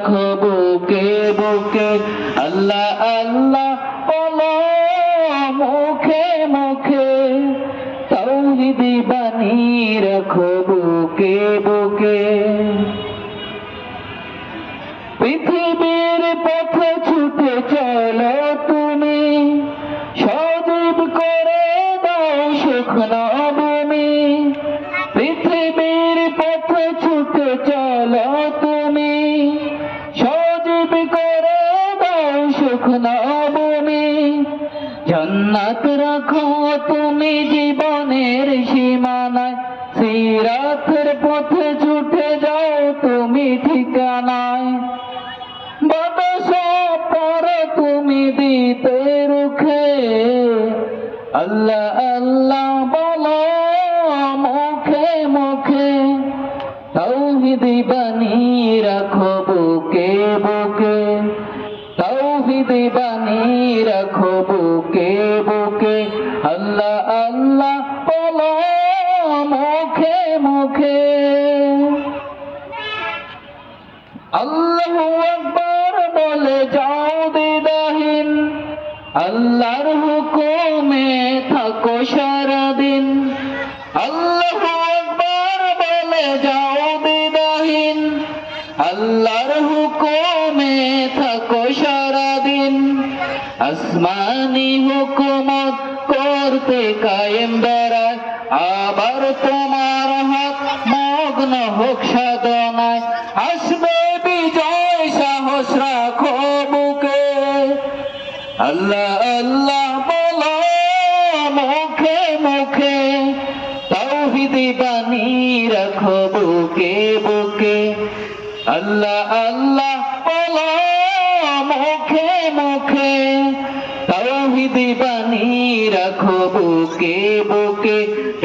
রাখো বুকে বুকে। আল্লাহ আল্লাহ বলো মুখে মুখে, তাওহীদ বাণী রাখো বুকে বুকে। পৃথিবীর পথে ছুটে চলো তুমি, সজীব করে দাও শুকনো ভূমি। পৃথিবীর পথে ছুটে চলো তুমি, সজীব করে দাও শুকনো ভূমি। জান্নাত রাখো তুমি জীবনের সীমানায়, সিরাতের পথে ছুটে যাও তুমি ঠিকানায়। বাতাসে পড়ো তুমি দিতে রুখে, আল্লাহ আল্লাহ বলো মুখে মুখে। তাওহীদ বাণী রাখো বুকে বুকে, তাওহীদ বাণী রাখো বুকে বুকে। আল্লাহ আল্লাহ বলো মুখে মুখে। আল্লাহু আকবার বলে যাও দ্বিধাহীন, আল্লাহর হুকুমে থাকো সারাদিন। আল্লাহু আকবার বলে যাও দ্বিধাহীন, আল্লাহর হুকুমে থাকো সারাদিন। আসমানি হুকুমত করতে কায়েম বেড়ায়, আবার তোমার হাত মগ্ন হোক সাধনায়। আসবে বিজয় সাহস রাখো বুকে, আল্লাহ আল্লাহ বলো মুখে মুখে। তাওহীদ বাণী রাখো বুকে বুকে, আল্লাহ আল্লাহ বলো মুখে মুখে। তাওহীদ বাণী রাখো বুকে বুকে।